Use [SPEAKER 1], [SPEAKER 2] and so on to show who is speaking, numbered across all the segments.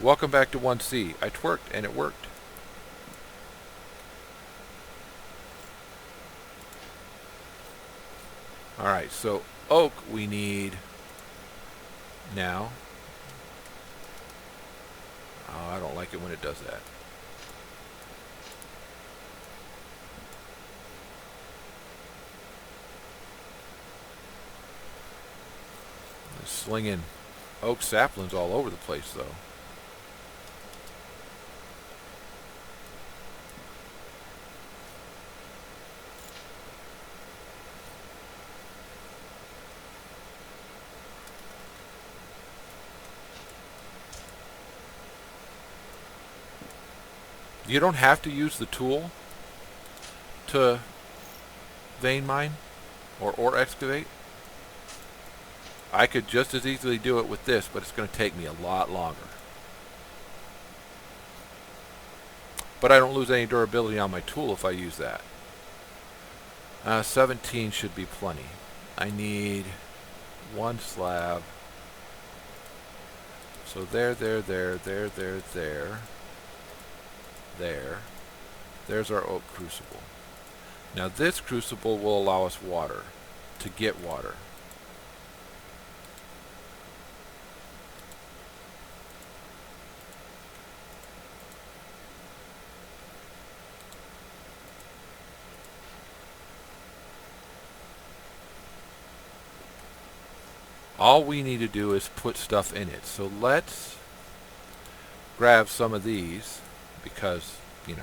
[SPEAKER 1] Welcome back to 1C. I twerked and it worked. Alright, so oak we need now. Oh, I don't like it when it does that. There's slinging oak saplings all over the place, though. You don't have to use the tool to vein mine or excavate. I could just as easily do it with this, but it's going to take me a lot longer. But I don't lose any durability on my tool if I use that. 17 should be plenty. I need one slab. So there. There's our oak crucible. Now this crucible will allow us water, to get water. All we need to do is put stuff in it. So let's grab some of these because, you know,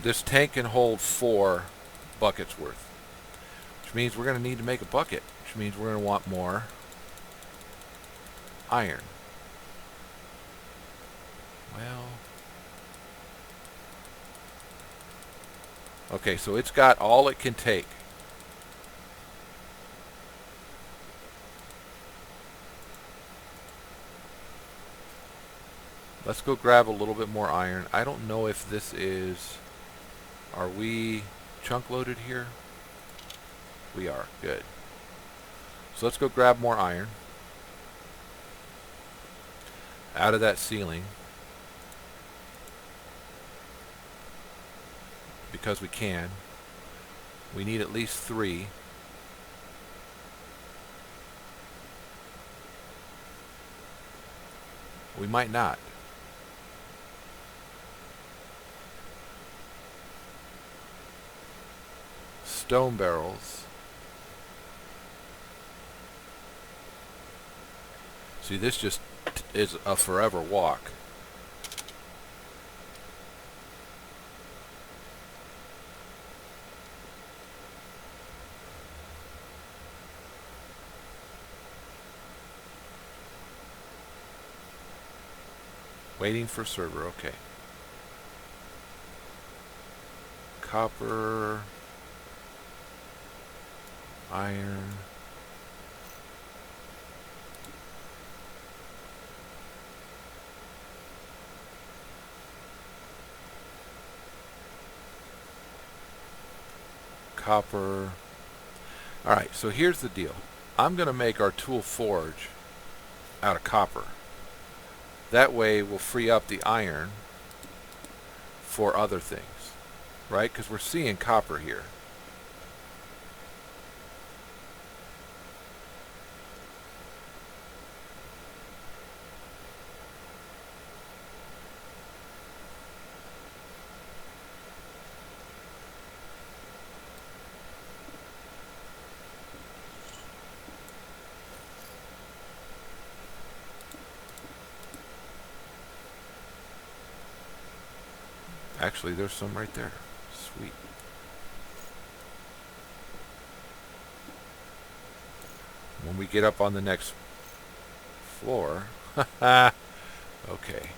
[SPEAKER 1] this tank can hold 4 buckets worth, which means we're going to need to make a bucket, which means we're going to want more iron. Well, okay, so it's got all it can take. Let's go grab a little bit more iron. I don't know if this is... Are we chunk loaded here? We are. Good. So let's go grab more iron out of that ceiling. Because we can. We need at least 3. We might not. Stone barrels. See, this just is a forever walk. Waiting for server, okay. Copper, iron, copper. Alright, so here's the deal. I'm going to make our tool forge out of copper. That way we'll free up the iron for other things, right? Because we're seeing copper here. Actually, there's some right there. Sweet. When we get up on the next floor... okay.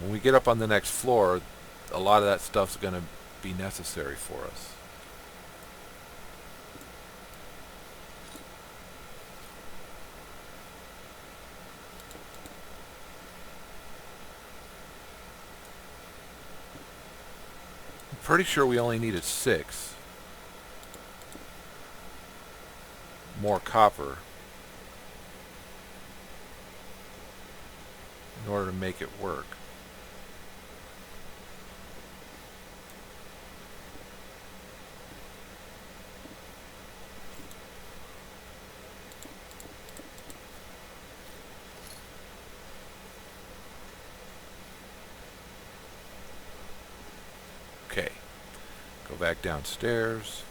[SPEAKER 1] When we get up on the next floor, a lot of that stuff's going to be necessary for us. pretty sure we only needed 6 more copper in order to make it work. Okay, go back downstairs.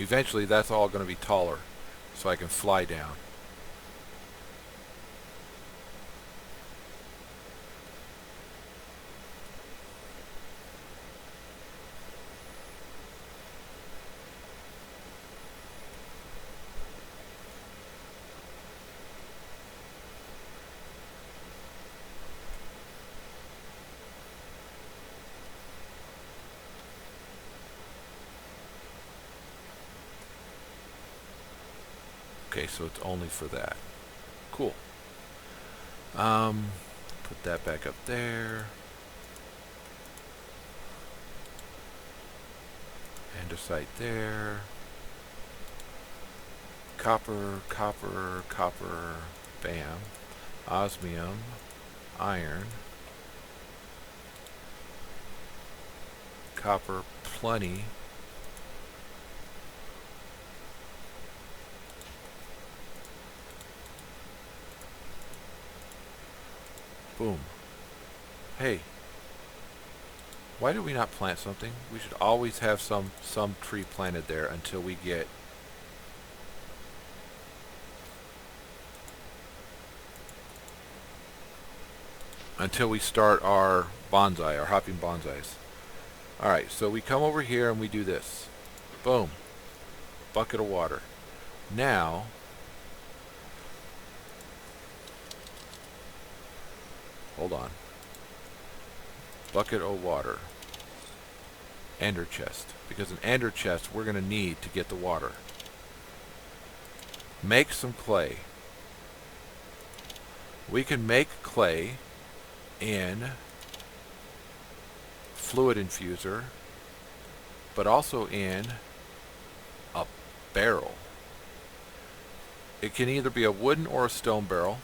[SPEAKER 1] Eventually that's all going to be taller, so I can fly down. Okay, so it's only for that. Cool. Put that back up there. Andesite there. Copper, copper, copper. Bam. Osmium. Iron. Copper, plenty. Boom. Hey, why do we not plant something? We should always have some tree planted there until we get start our bonsai, our hopping bonsais. Alright, so we come over here and we do this. Boom. Bucket of water. Now hold on. Bucket of water. Ender chest. Because an ender chest we're going to need to get the water. Make some clay. We can make clay in fluid infuser, but also in a barrel. It can either be a wooden or a stone barrel.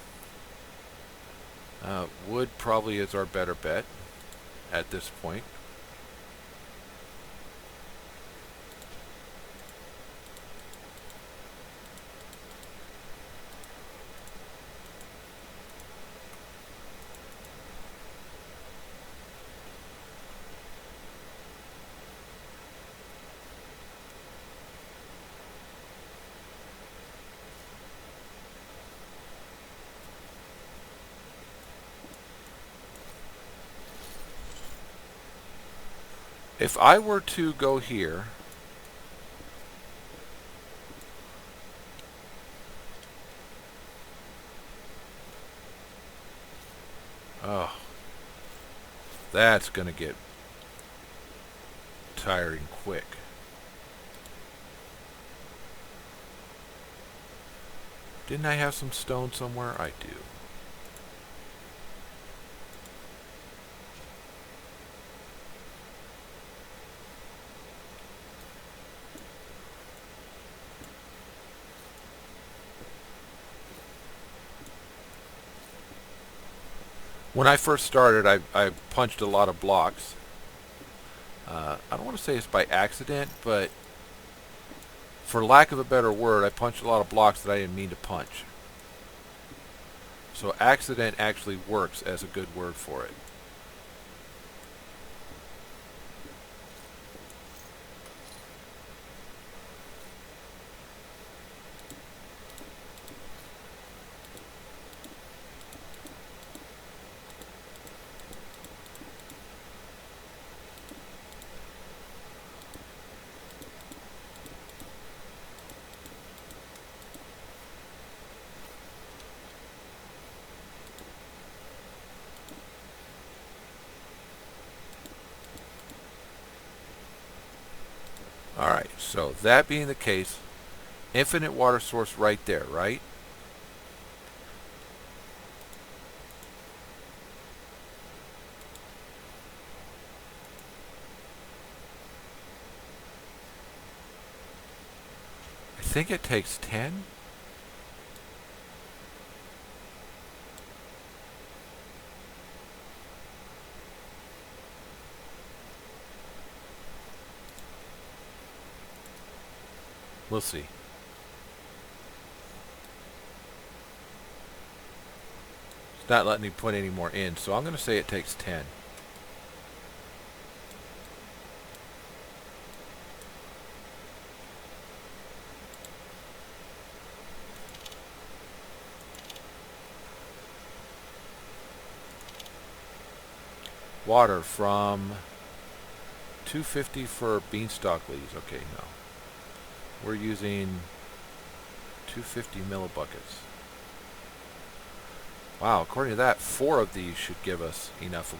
[SPEAKER 1] Wood probably is our better bet at this point. If I were to go here, oh, that's going to get tiring quick. Didn't I have some stone somewhere? I do. When I first started, I punched a lot of blocks. I don't want to say it's by accident, but for lack of a better word, I punched a lot of blocks that I didn't mean to punch. So accident actually works as a good word for it. So that being the case, infinite water source right there, right? I think it takes 10. We'll see. It's not letting me put any more in, so I'm going to say it takes 10. Water from 250 for beanstalk leaves. Okay, no. We're using 250 millibuckets. Wow, according to that, 4 of these should give us enough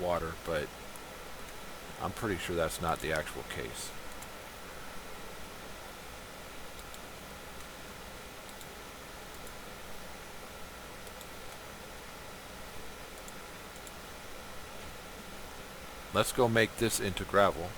[SPEAKER 1] water, but I'm pretty sure that's not the actual case. Let's go make this into gravel.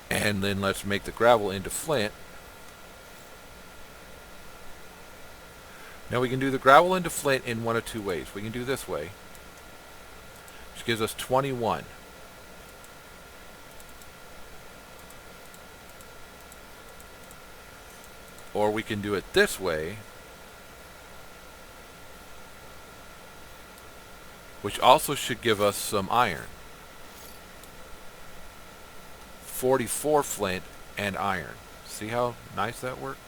[SPEAKER 1] And then let's make the gravel into flint. Now we can do the gravel into flint in one of two ways. We can do this way, which gives us 21. Or we can do it this way, which also should give us some iron. 44 flint and iron. See how nice that worked?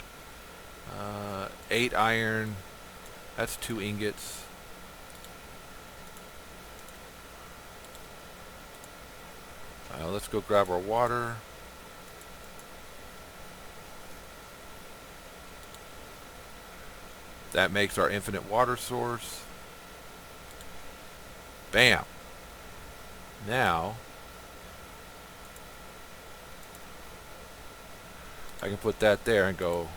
[SPEAKER 1] 8 iron. That's 2 ingots. Let's go grab our water. That makes our infinite water source. Bam. Now I can put that there and go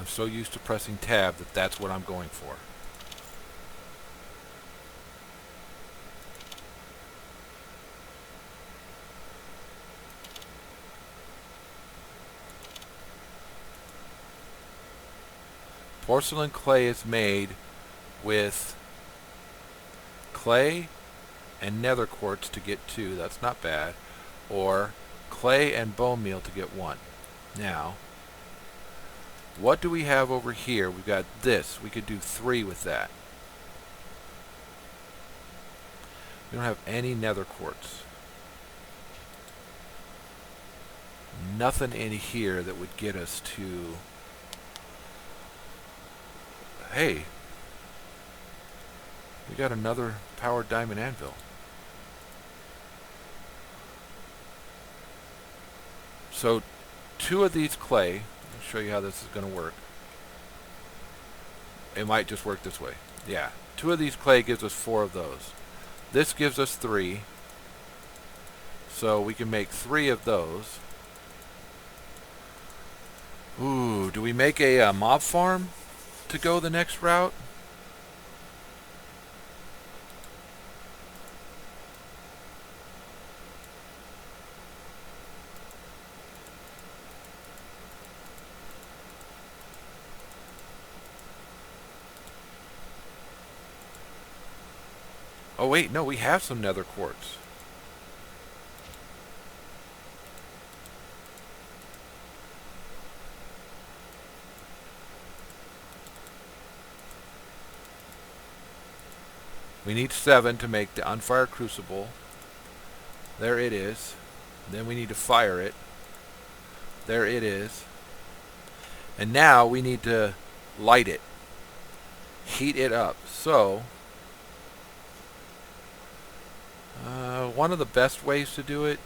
[SPEAKER 1] I'm so used to pressing tab that that's what I'm going for. Porcelain clay is made with clay and nether quartz to get 2. That's not bad. Or clay and bone meal to get 1. Now, what do we have over here? We've got this. We could do 3 with that. We don't have any nether quartz. Nothing in here that would get us to... Hey, we got another powered diamond anvil. So 2 of these clay. I'll show you how this is going to work. It might just work this way. Yeah, 2 of these clay gives us 4 of those. This gives us 3. So we can make 3 of those. Ooh, do we make a mob farm to go the next route? Oh wait, no, we have some nether quartz. We need 7 to make the unfired crucible. There it is. Then we need to fire it. There it is. And now we need to light it. Heat it up. So, one of the best ways to do it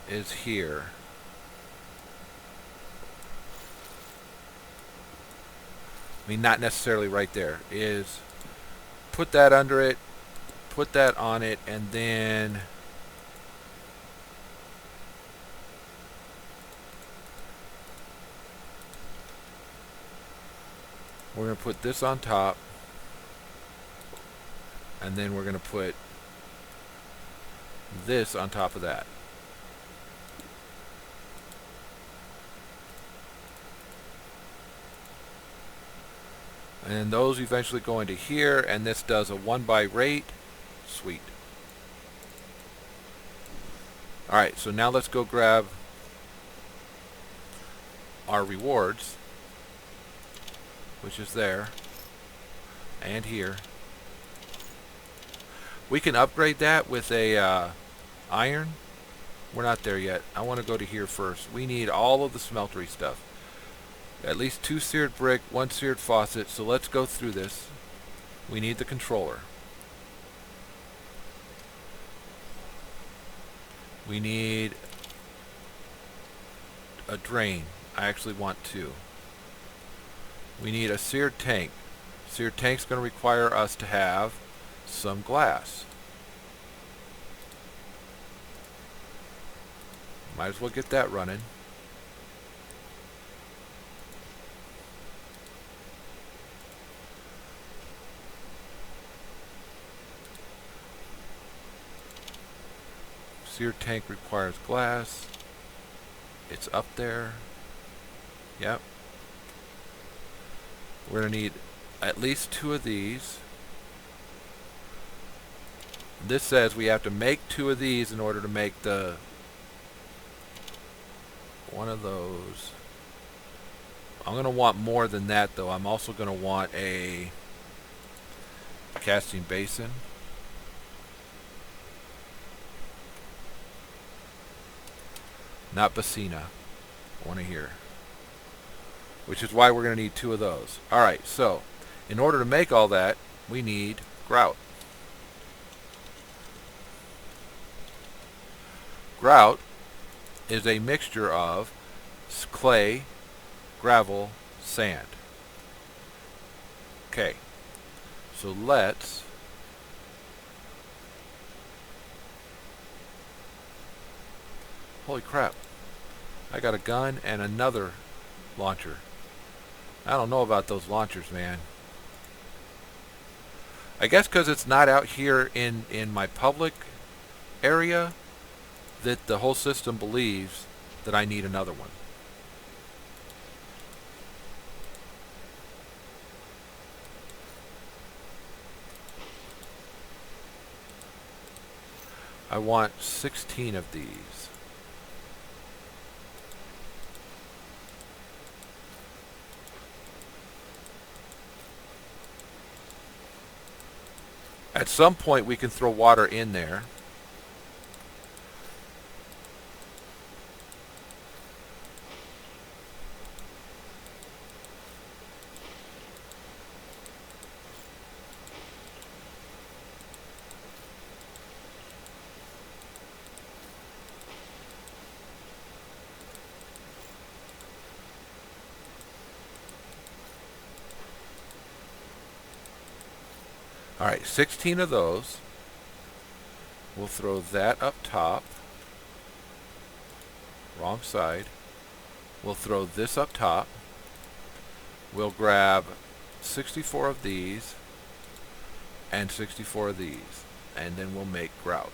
[SPEAKER 1] is here. I mean, not necessarily right there. Is put that under it, put that on it, and then we're going to put this on top, and then we're going to put this on top of that. And those eventually go into here, and this does a 1 by rate. Sweet. Alright, so now let's go grab our rewards, which is there, and here. We can upgrade that with a iron. We're not there yet. I want to go to here first. We need all of the smeltery stuff. At least 2 seared brick, 1 seared faucet. So let's go through this. We need the controller. We need a drain. I actually want 2. We need a seared tank. Seared tank's going to require us to have some glass. Might as well get that running. Seared tank requires glass. It's up there. Yep. We're going to need at least 2 of these. This says we have to make 2 of these in order to make the one of those. I'm going to want more than that, though. I'm also going to want a casting basin. Not Basina. I want to hear. Which is why we're going to need 2 of those. Alright, so in order to make all that, we need grout. Grout is a mixture of clay, gravel, sand. Okay, so let's holy crap, I got a gun and another launcher. I don't know about those launchers, man. I guess because it's not out here in my public area, that the whole system believes that I need another one. I want 16 of these. At some point we can throw water in there. Alright, 16 of those. We'll throw that up top. Wrong side. We'll throw this up top. We'll grab 64 of these and 64 of these, and then we'll make grout.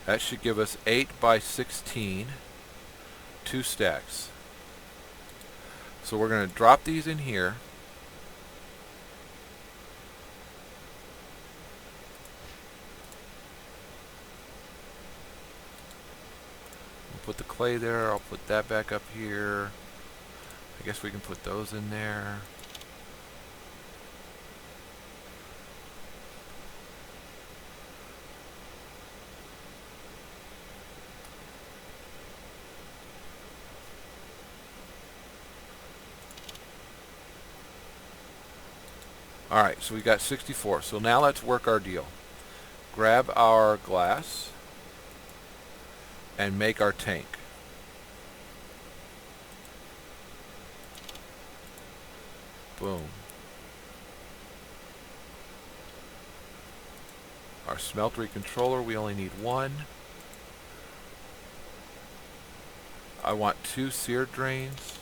[SPEAKER 1] That should give us 8 by 16, 2 stacks. So we're going to drop these in here. We'll put the clay there. I'll put that back up here. I guess we can put those in there. Alright, so we got 64. So now let's work our deal. Grab our glass and make our tank. Boom. Our smeltery controller, we only need 1. I want 2 sear drains.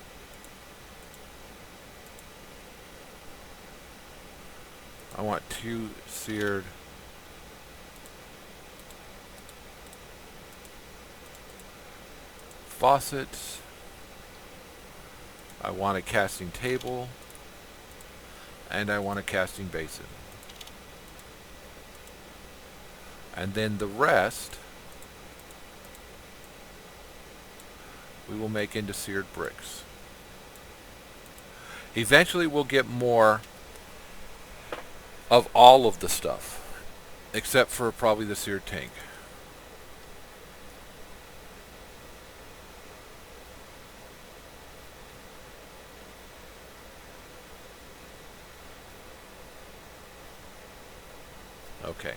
[SPEAKER 1] I want 2 seared faucets. I want a casting table. And I want a casting basin. And then the rest we will make into seared bricks. Eventually we'll get more of all of the stuff, except for probably the seared tank. Okay.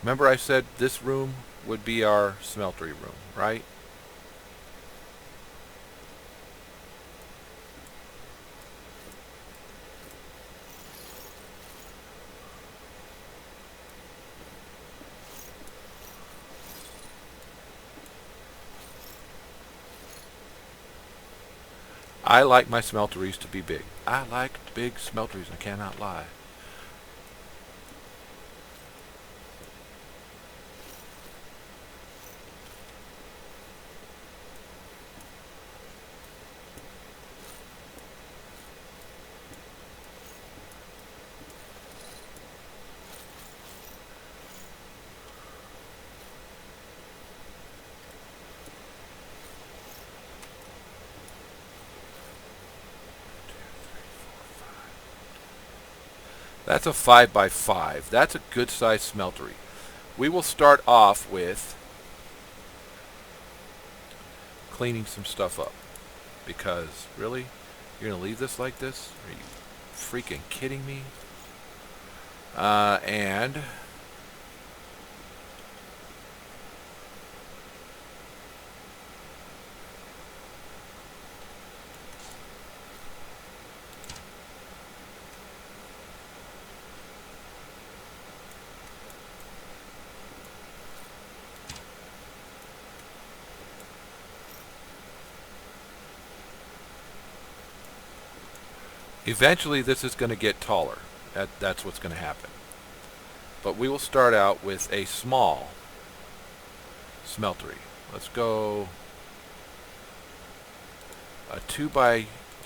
[SPEAKER 1] Remember I said this room would be our smeltery room, right? I like my smelteries to be big. I like big smelteries, I cannot lie. That's a 5 by 5. That's a good sized smeltery. We will start off with cleaning some stuff up. Because, really? You're going to leave this like this? Are you freaking kidding me? And eventually this is going to get taller. That's what's going to happen. But we will start out with a small smeltery. Let's go a 2 by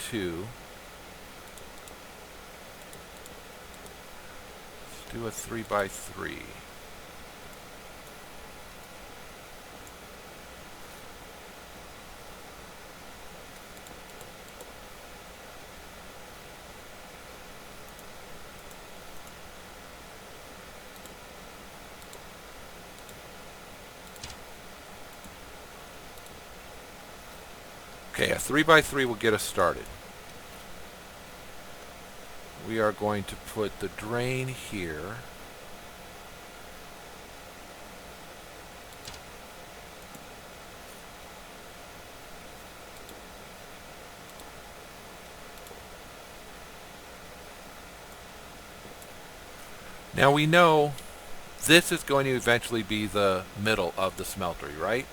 [SPEAKER 1] 2. Let's do a 3 by 3. Okay, a 3 by 3 will get us started. We are going to put the drain here. Now we know this is going to eventually be the middle of the smeltery, right?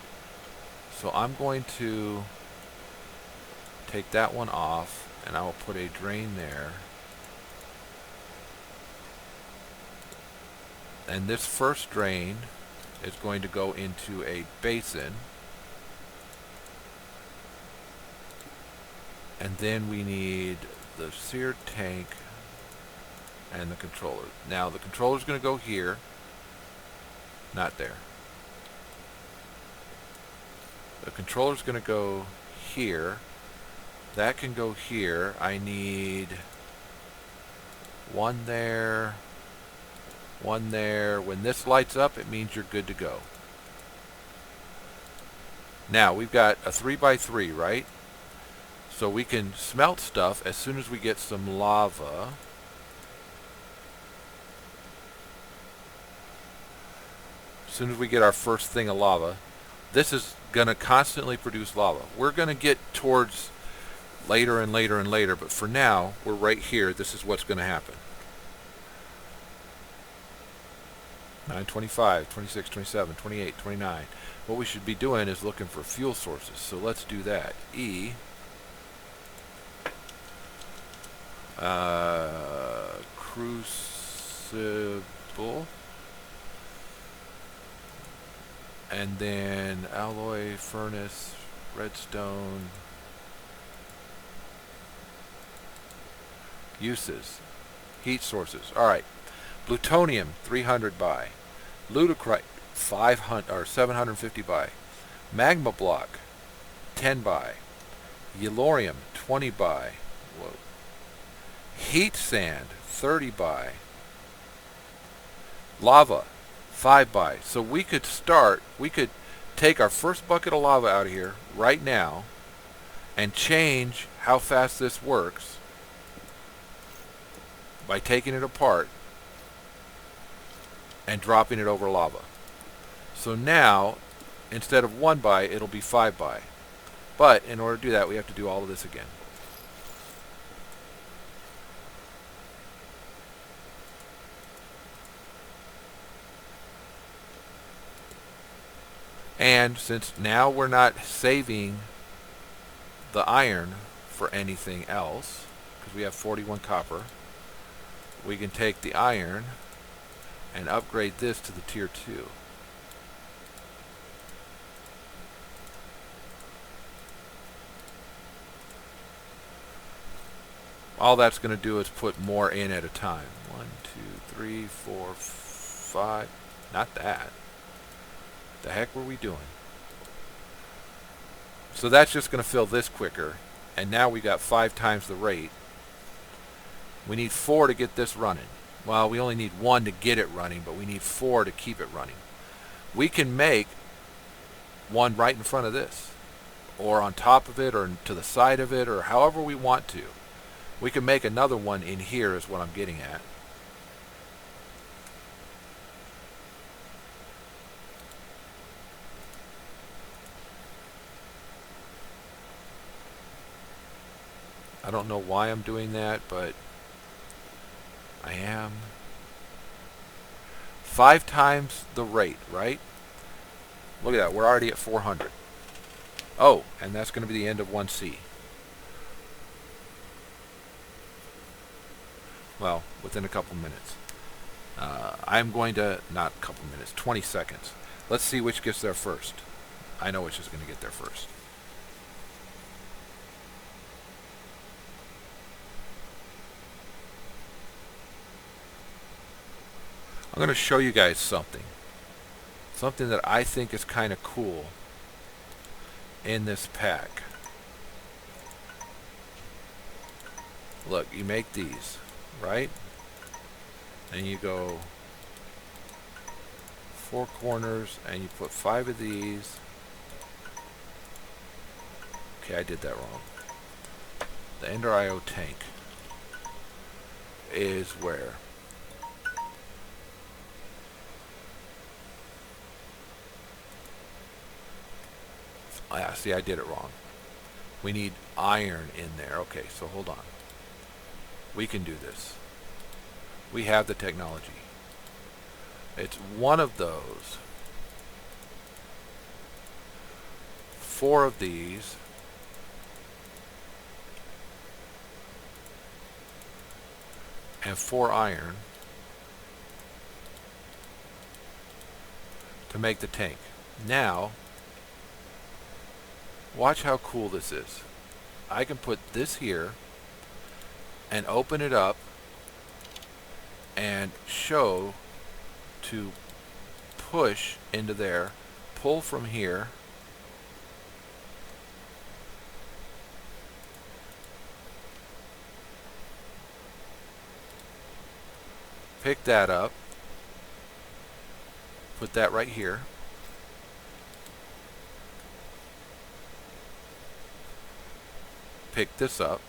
[SPEAKER 1] So I'm going to take that one off, and I will put a drain there. And this first drain is going to go into a basin. And then we need the seared tank and the controller. Now the controller is going to go here, not there. The controller is going to go here. That can go here. I need one there, one there. When this lights up, it means you're good to go. Now we've got a 3x3, right? So we can smelt stuff as soon as we get some lava. As soon as we get our first thing of lava. This is going to constantly produce lava. We're going to get towards later and later and later, but for now, we're right here. This is what's going to happen. 9:25, 26, 27, 28, 29. What we should be doing is looking for fuel sources. So let's do that. Crucible. And then alloy, furnace, redstone. Uses. Heat sources. Alright. Plutonium, 300 by. Ludicrite, 500 or 750 by. Magma block, 10 by. Yellorium, 20 by. Whoa. Heat sand, 30 by. Lava, 5 by. So we could take our first bucket of lava out of here right now and change how fast this works by taking it apart and dropping it over lava. So now, instead of 1 by, it'll be 5 by. But in order to do that, we have to do all of this again. And since now we're not saving the iron for anything else, because we have 41 copper, we can take the iron and upgrade this to the tier 2. All that's going to do is put more in at a time. 1, 2, 3, 4, 5. Not that. The heck were we doing? So that's just going to fill this quicker. And now we got 5 times the rate. We need 4 to get this running. Well, we only need 1 to get it running, but we need 4 to keep it running. We can make one right in front of this, or on top of it, or to the side of it, or however we want to. We can make another one in here is what I'm getting at. I don't know why I'm doing that, but I am. 5 times the rate, right? Look at that. We're already at 400. Oh, and that's going to be the end of 1C. Well, within a couple minutes. I'm going to, not a couple minutes, 20 seconds. Let's see which gets there first. I know which is going to get there first. I'm going to show you guys something. Something that I think is kind of cool in this pack. Look, you make these, right? And you go 4 corners and you put 5 of these. Okay, I did that wrong. The Ender IO tank is where? Ah, see, I did it wrong. We need iron in there. Okay, so hold on. We can do this. We have the technology. It's one of those 4 of these. And 4 iron to make the tank. Now, watch how cool this is. I can put this here and open it up and show to push into there, pull from here, pick that up, put that right here, pick this up.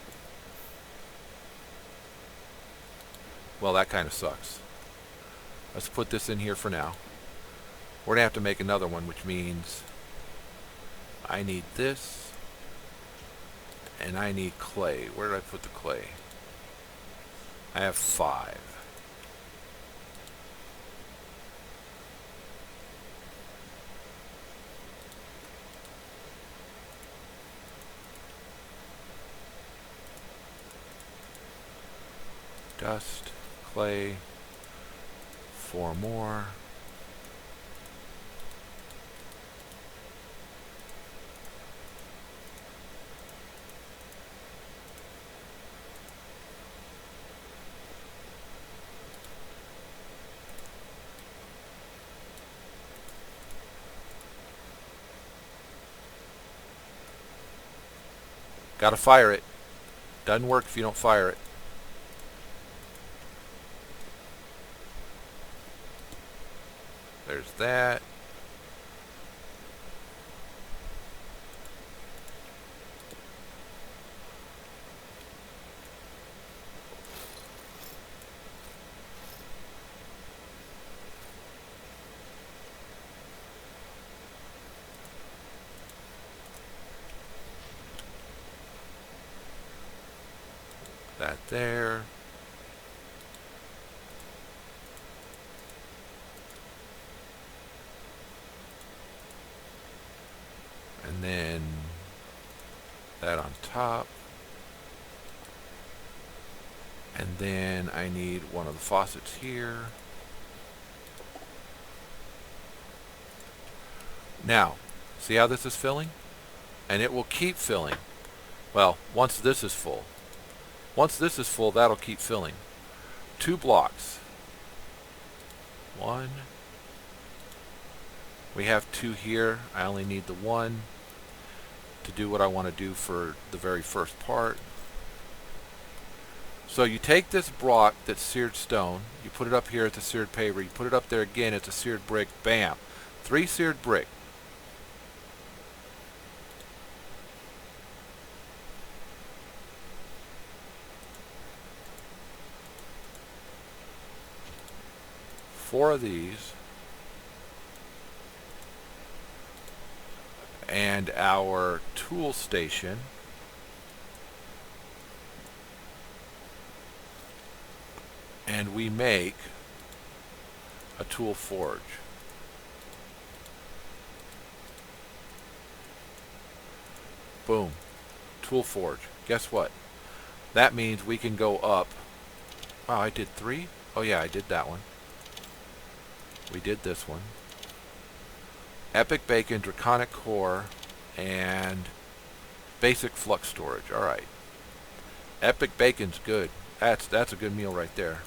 [SPEAKER 1] Well, that kind of sucks. Let's put this in here for now. We're gonna have to make another one, which means I need this and I need clay. Where did I put the clay? I have 5. Dust, clay, 4 more. Gotta fire it. Doesn't work if you don't fire it. There's that. That there. And then that on top. And then I need one of the faucets here. Now, see how this is filling? And it will keep filling. Well, once this is full. Once this is full, that'll keep filling. 2 blocks. 1. We have 2 here. I only need the 1 to do what I want to do for the very first part. So you take this block that's seared stone, you put it up here at the seared paver, you put it up there again at the seared brick, bam. 3 seared brick. Four of these. And our tool station. And we make a tool forge. Boom. Tool forge. Guess what? That means we can go up. Oh, I did 3? Oh yeah, I did that one. We did this one. Epic Bacon, Draconic Core, and Basic Flux Storage. Alright. Epic Bacon's good. That's a good meal right there.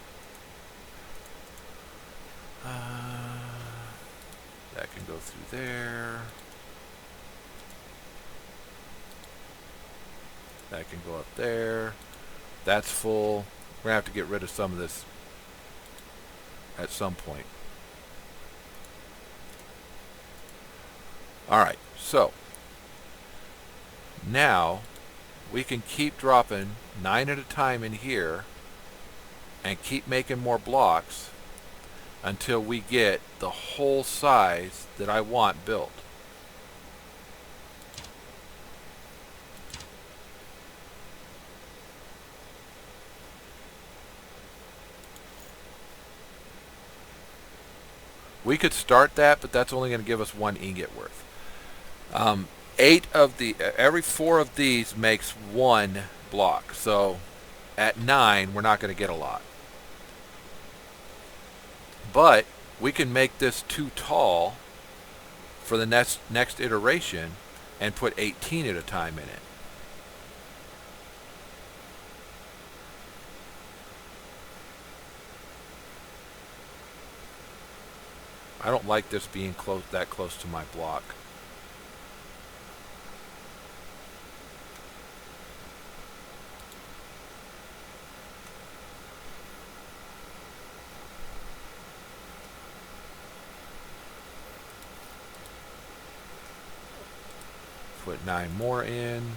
[SPEAKER 1] That can go through there. That can go up there. That's full. We're going to have to get rid of some of this at some point. Alright, so now we can keep dropping 9 at a time in here and keep making more blocks until we get the whole size that I want built. We could start that, but that's only going to give us 1 ingot worth. every 4 of these makes 1 block. So at 9, we're not going to get a lot. But we can make this too tall for the next iteration and put 18 at a time in it. I don't like this being that close to my block. Put 9 more in.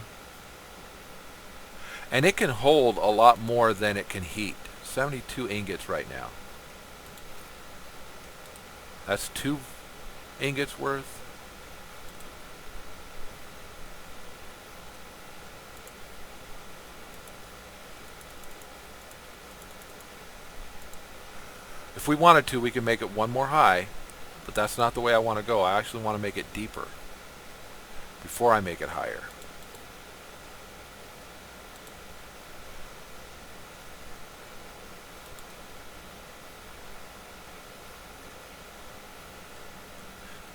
[SPEAKER 1] And it can hold a lot more than it can heat. 72 ingots right now. That's 2 ingots worth. If we wanted to, we can make it 1 more high, but that's not the way I want to go. I actually want to make it deeper before I make it higher.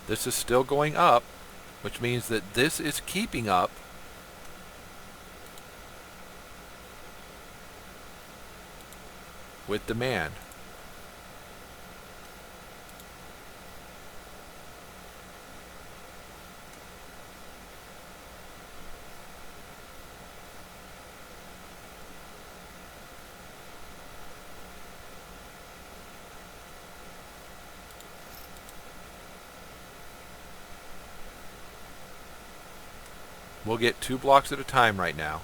[SPEAKER 1] This is still going up, which means that this is keeping up with demand. We'll get 2 blocks at a time right now.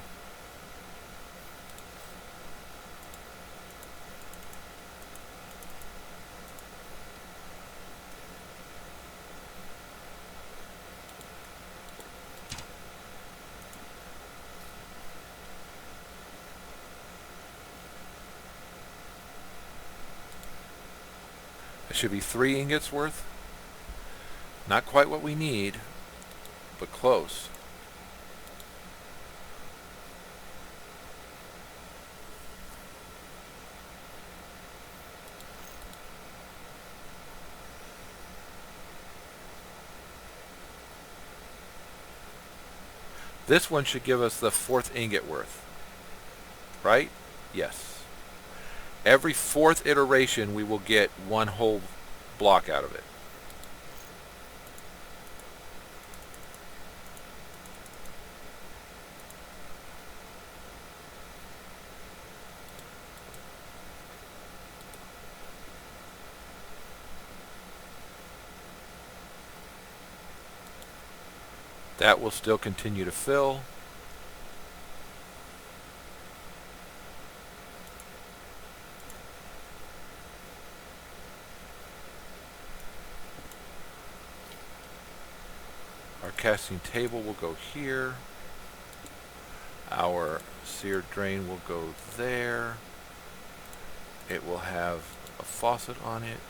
[SPEAKER 1] It should be 3 ingots worth. Not quite what we need, but close. This one should give us the 4th ingot worth, right? Yes. Every 4th iteration we will get 1 whole block out of it. That will still continue to fill. Our casting table will go here. Our seared drain will go there. It will have a faucet on it.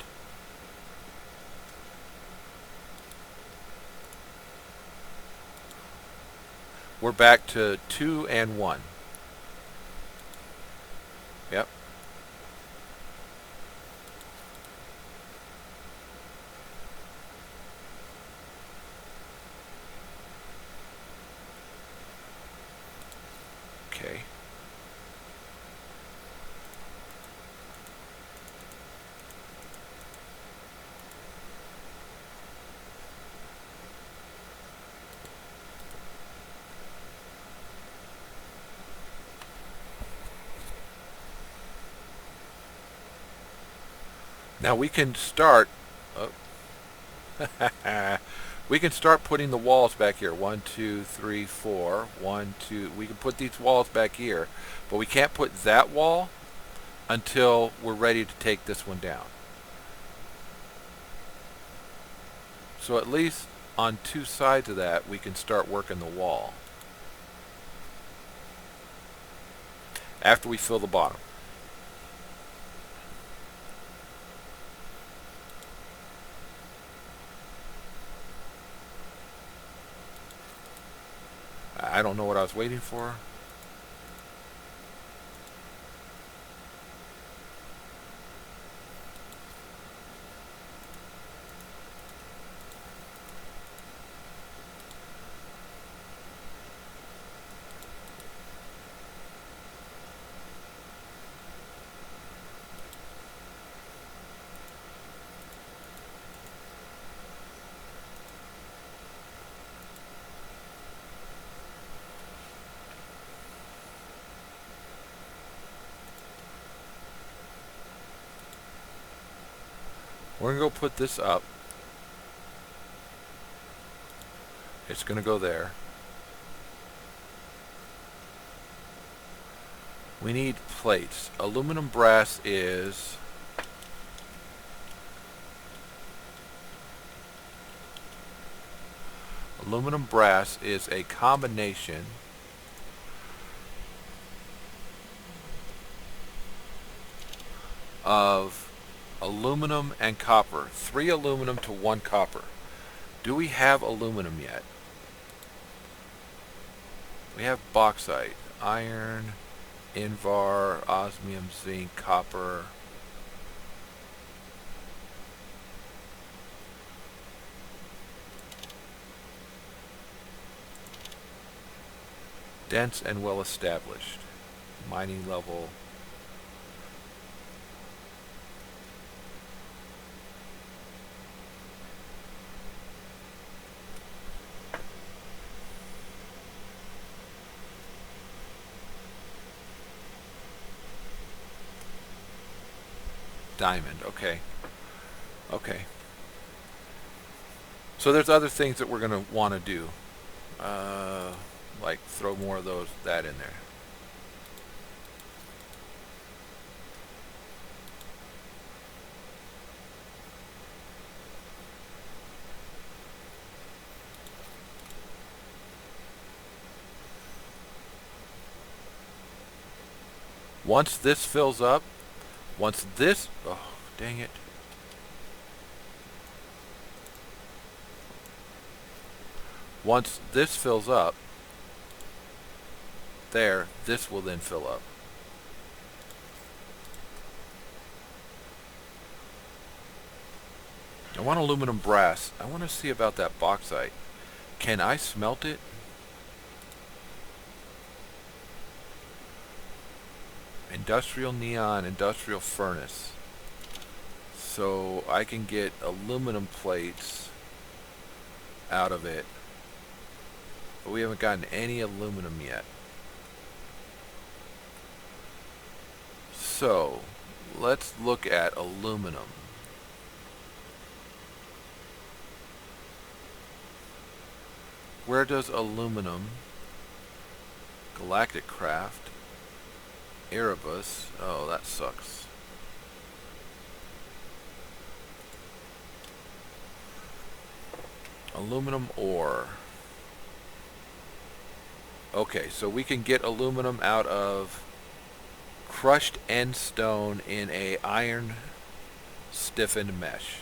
[SPEAKER 1] We're back to 2 and 1. Yep. Okay. Now we can start. Oh. We can start putting the walls back here. 1, 2, 3, 4. 1, 2. We can put these walls back here, but we can't put that wall until we're ready to take this one down. So at least on 2 sides of that, we can start working the wall after we fill the bottom. I don't know what I was waiting for. We're going to go put this up. It's going to go there. We need plates. Aluminum brass is... Aluminum brass is a combination of aluminum and copper. 3 aluminum to 1 copper. Do we have aluminum yet? We have bauxite, iron, invar, osmium, zinc, copper. Dense and well established. Mining level. Diamond, okay. Okay. So there's other things that we're going to want to do. Like throw more of that in there. Once this fills up, oh, dang it. Once this fills up, this will then fill up. I want aluminum brass. I want to see about that bauxite. Can I smelt it? Industrial neon, industrial furnace. So I can get aluminum plates out of it. But we haven't gotten any aluminum yet. So let's look at aluminum. Where does aluminum? Galactic Craft. Erebus. Oh, that sucks. Aluminum ore. Okay, so we can get aluminum out of crushed end stone in a iron stiffened mesh.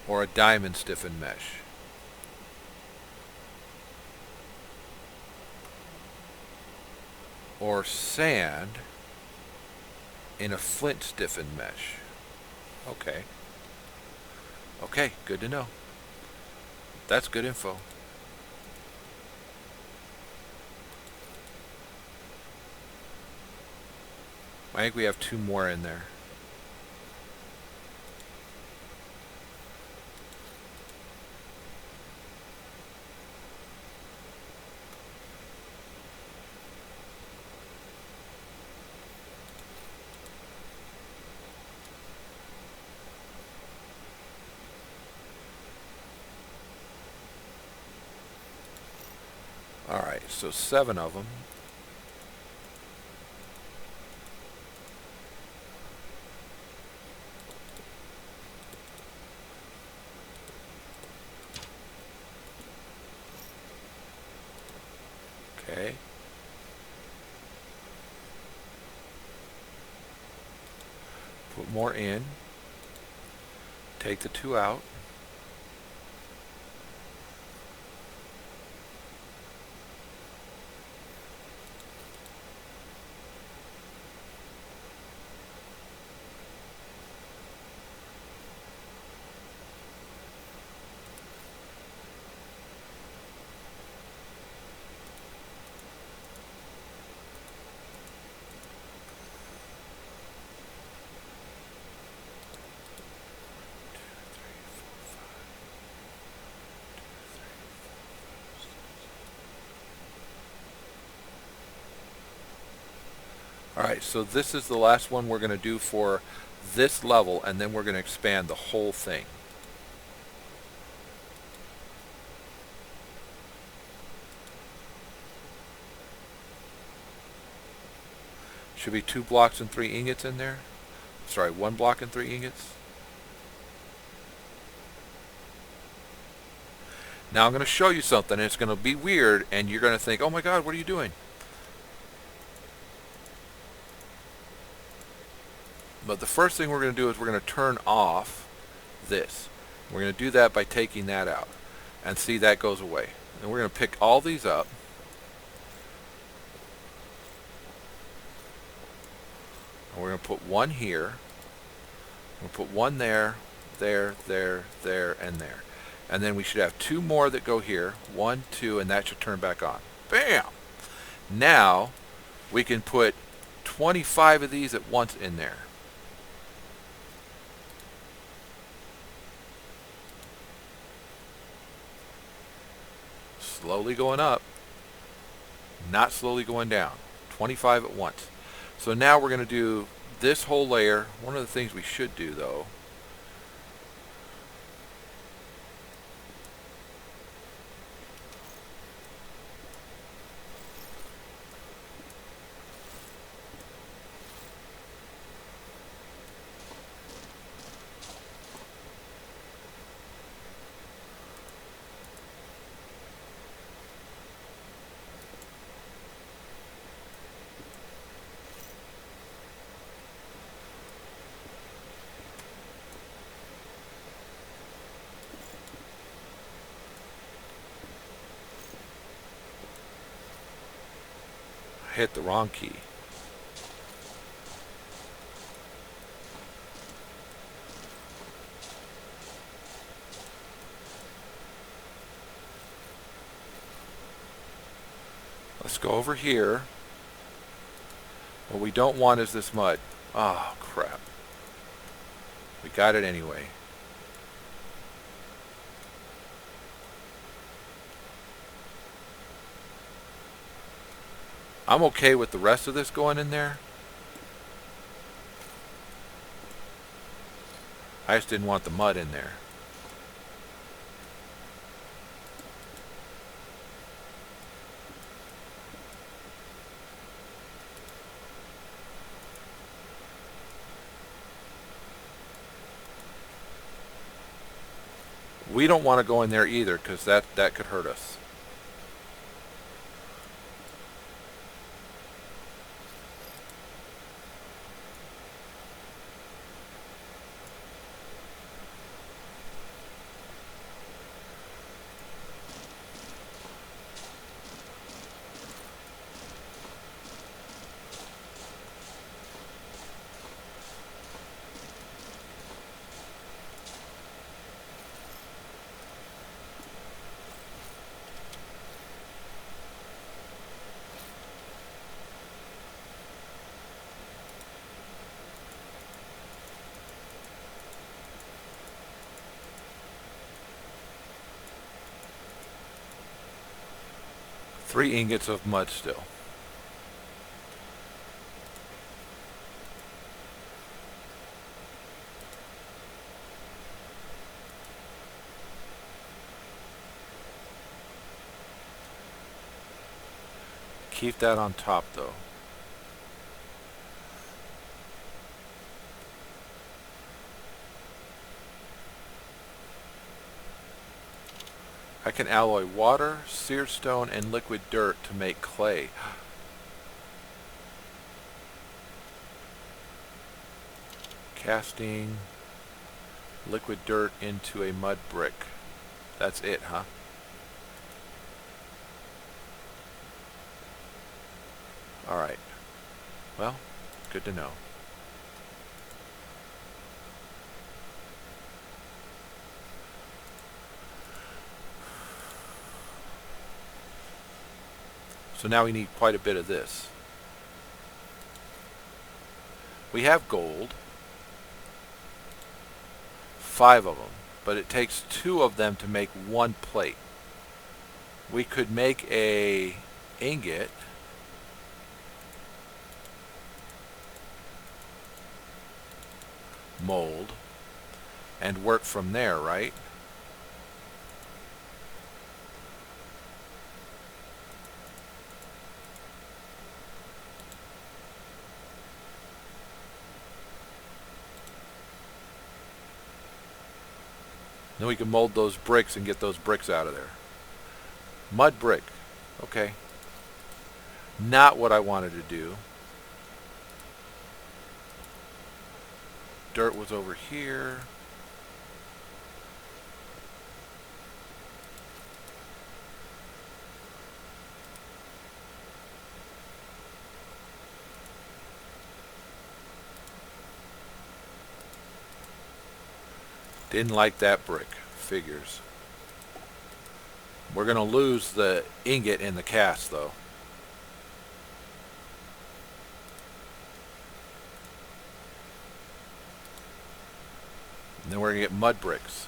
[SPEAKER 1] Or a diamond stiffened mesh. Or sand in a flint stiffened mesh. Okay. Okay, good to know. That's good info. I think we have 2 more in there. Alright, so 7 of them. Okay. Put more in. Take the 2 out. Alright, so this is the last one we're going to do for this level, and then we're going to expand the whole thing. Should be 2 blocks and 3 ingots in there. Sorry, 1 block and 3 ingots. Now I'm going to show you something, and it's going to be weird, and you're going to think, oh my god, what are you doing? But the first thing we're going to do is we're going to turn off this. We're going to do that by taking that out. And see, that goes away. And we're going to pick all these up. And we're going to put one here. We'll put one there, there, and there. And then we should have 2 more that go here. 1, 2, and that should turn back on. Bam! Now, we can put 25 of these at once in there. Slowly going up, not slowly going down. 25 at once. So now we're going to do this whole layer. One of the things we should do, though, hit the wrong key. Let's go over here. What we don't want is this mud. Oh, crap. We got it anyway. I'm okay with the rest of this going in there. I just didn't want the mud in there. We don't want to go in there either, because that could hurt us. Three ingots of mud still. Keep that on top though. I can alloy water, seared stone, and liquid dirt to make clay. Casting liquid dirt into a mud brick. That's it, huh? Alright. Well, good to know. So now we need quite a bit of this. We have gold. 5 of them. But it takes 2 of them to make 1 plate. We could make a ingot. mold and work from there, right? Then we can mold those bricks and get those bricks out of there. Mud brick. Okay. Not what I wanted to do. Dirt was over here. Didn't like that brick. Figures. We're going to lose the ingot in the cast, though. And then we're going to get mud bricks.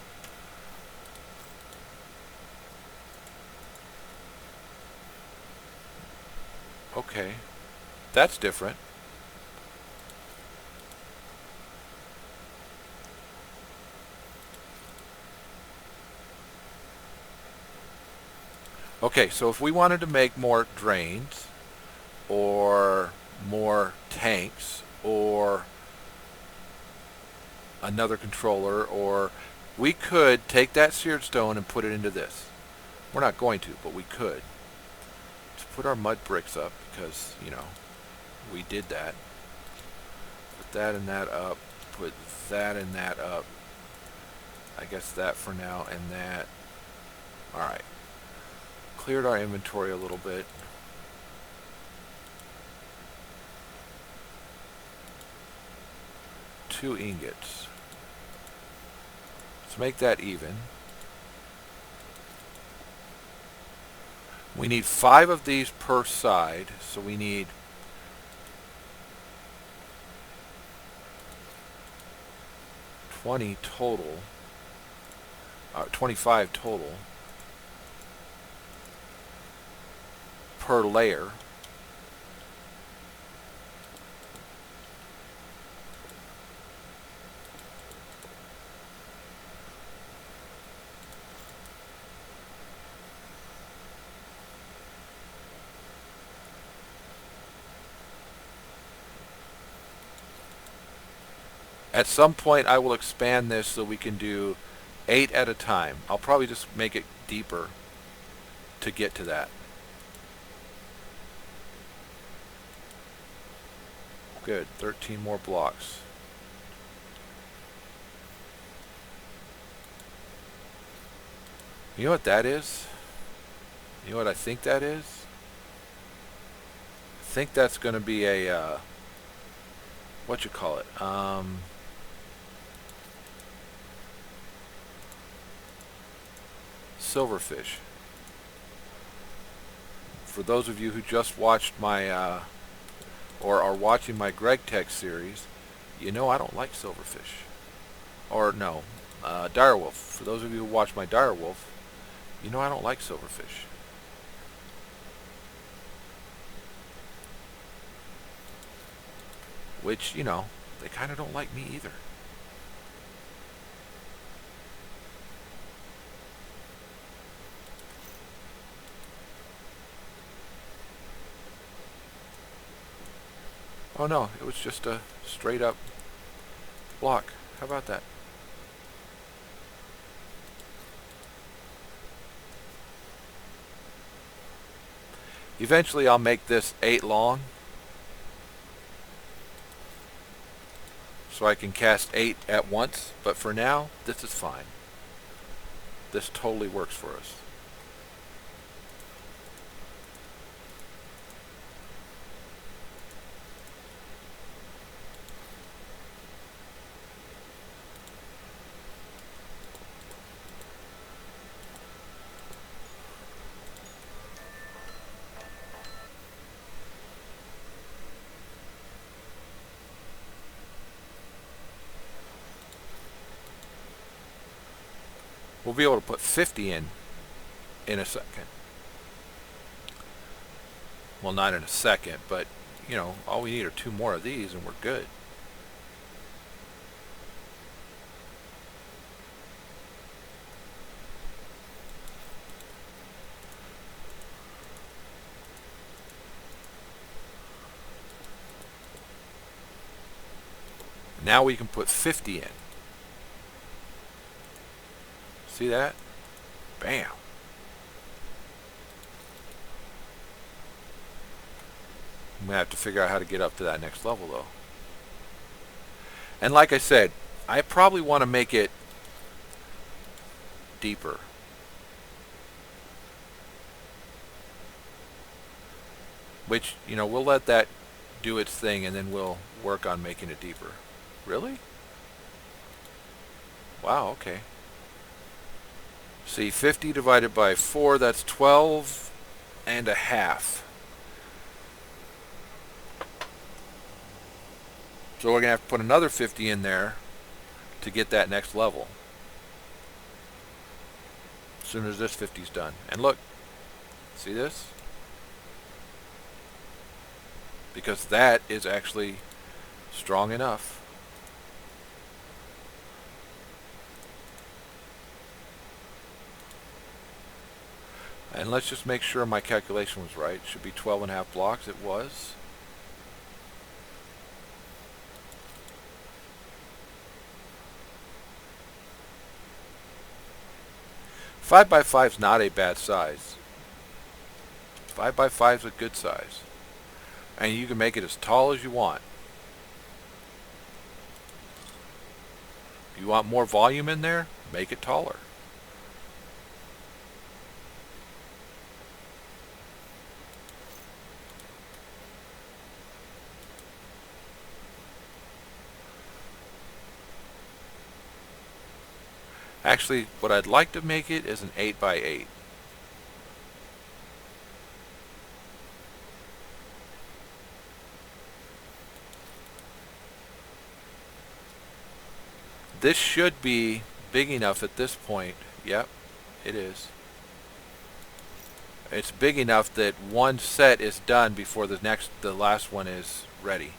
[SPEAKER 1] Okay. That's different. Okay, so if we wanted to make more drains or more tanks or another controller, or we could take that seared stone and put it into this. We're not going to, but we could. Let's put our mud bricks up because, you know, we did that. Put that and that up. Put that and that up. I guess that for now and that. Alright. Cleared our inventory a little bit. Two ingots. Let's make that even. We need 5 of these per side, so we need 20 total. 25 total per layer. At some point I will expand this so we can do 8 at a time. I'll probably just make it deeper to get to that. Good, 13 more blocks. You know what that is? You know what I think that is? I think that's going to be a, what you call it? Silverfish. For those of you who just watched my, or are watching my Greg Tech series, you know I don't like silverfish. Or no, direwolf. For those of you who watch my direwolf, you know I don't like silverfish. Which, you know, they kind of don't like me either. Oh no, it was just a straight up block. How about that? Eventually I'll make this 8 long, so I can cast 8 at once, but for now, this is fine. This totally works for us. We'll be able to put 50 in a second. Well, not in a second, but, you know, all we need are 2 more of these and we're good. Now we can put 50 in. See that? Bam. I'm going to have to figure out how to get up to that next level though. And like I said, I probably want to make it deeper. Which, you know, we'll let that do its thing and then we'll work on making it deeper. Really? Wow, okay. See, 50 divided by 4, that's 12 and a half. So we're going to have to put another 50 in there to get that next level. As soon as this 50 is done. And look, see this? Because that is actually strong enough. And let's just make sure my calculation was right. It should be 12 and a half blocks. It was. Five by 5 is not a bad size. 5 by 5 is a good size. And you can make it as tall as you want. If you want more volume in there, make it taller. Actually, what I'd like to make it is an 8 by 8. This should be big enough at this point. Yep, it is. It's big enough that one set is done before the last one is ready.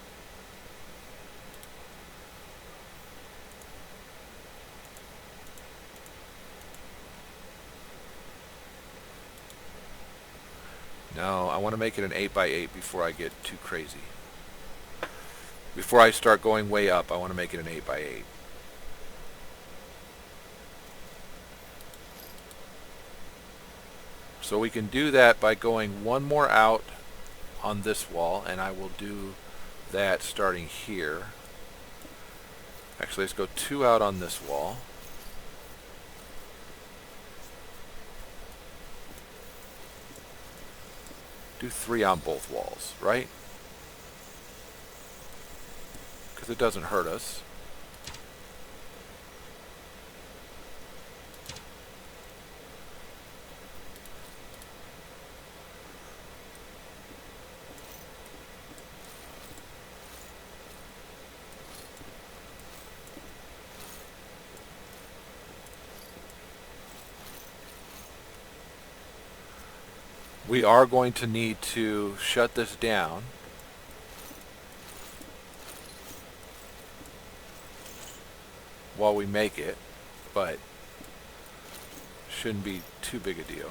[SPEAKER 1] No, I want to make it an 8 by 8 before I get too crazy. Before I start going way up, I want to make it an 8 by 8. So we can do that by going one more out on this wall, and I will do that starting here. Actually, let's go 2 out on this wall. Do 3 on both walls, right? Because it doesn't hurt us. We are going to need to shut this down. While we make it, but shouldn't be too big a deal.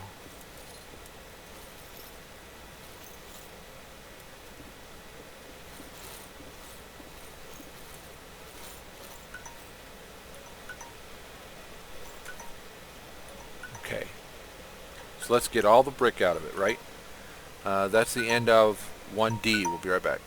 [SPEAKER 1] Okay. So let's get all the brick out of it, right? That's the end of 1D. We'll be right back.